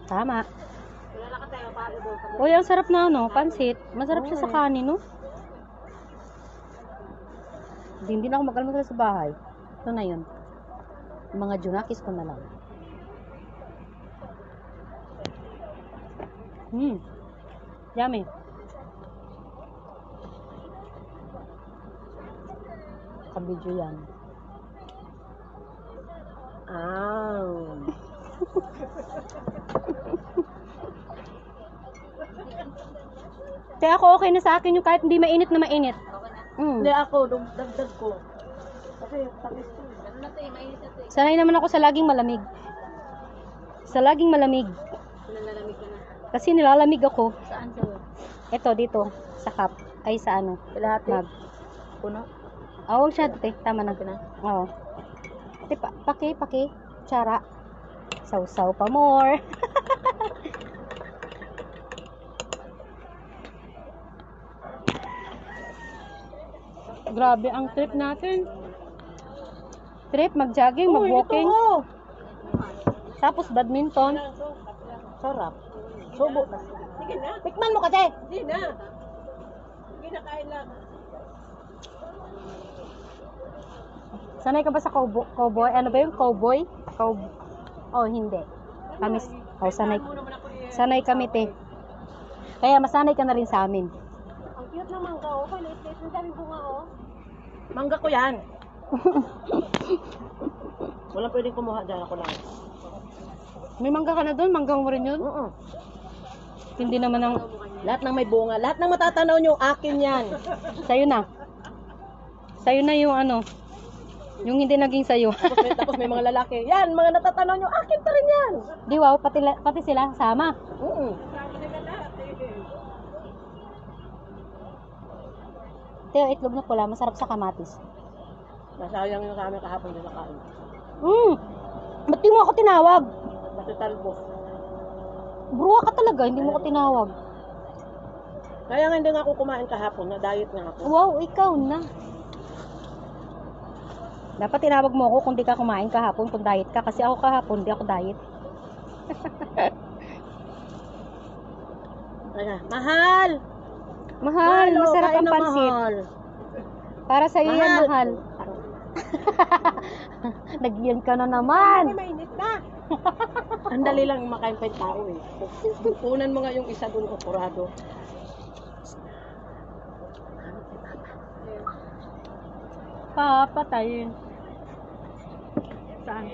Tama. Uy, ang sarap na ano, pansit. Masarap siya sa kanin, no? Hindi na ako mag-almusal sa bahay. Ito na yun. Mga junakis ko na lang. Yummy. Kabidyo yan. Kaya ako okay na sa akin yung kahit hindi mainit na mainit. Hindi ako, dagdag ko. Kasi tapos ko. Sanay naman ako sa laging malamig. Sa laging malamig. Nalalamig ka na. Kasi nilalamig ako. Saan sa'yo? Ito, dito. Sa cup. Ay, sa ano. Kalahati. Mag. Puno? Oo, siya. Tama na. Na. Oo. Paki. Tsara. Sausaw pa more. Grabe ang trip natin. Trip, mag-jogging, mag-walking. Tapos badminton. Sarap. Subo na. Sige na. Tikman mo kasi. Hindi na. Sige na, kain lang. Sanay ka ba sa cowboy? Ano ba yung cowboy? Oh, hindi. Kami, sanay kami, te. Kaya masanay ka na rin sa amin. Ang cute ng mangga, oh. Liit-liit ng daming bunga, oh. Mangga ko yan. Walang pwedeng kumuha dyan, ako lang. May mangga ka na doon? Manggang mo rin yun? Oo. Hindi naman ang... Lahat ng may bunga, lahat ng matatanaw nyo, akin yan. Sa'yo na. Sa'yo na yung ano. Yung hindi naging sa'yo. tapos may mga lalaki. Yan, mga natatanaw nyo, akin pa rin yan. Di wow, pati sila sama. Teo, itlog na pula, masarap sa kamatis. Nasayang yung sa amin kahapon din nakain. Ba't di mo ako tinawag? Kasi talbo. Bruha ka talaga, hindi mo ako tinawag. Kaya nga hindi nga ako kumain kahapon, na diet nga ako. Wow, ikaw na. Dapat tinawag mo ako kung di ka kumain kahapon, kung diet ka. Kasi ako kahapon, di ako diet. Mahal! Mahal, masarap ang pansit. Mahal. Para sa iyo yan, mahal. Nagyan ka na naman. Mainit na. Ang dali lang makain pa yung tao eh. Punan mo nga yung isa dun oporado. Papatayin. Saan?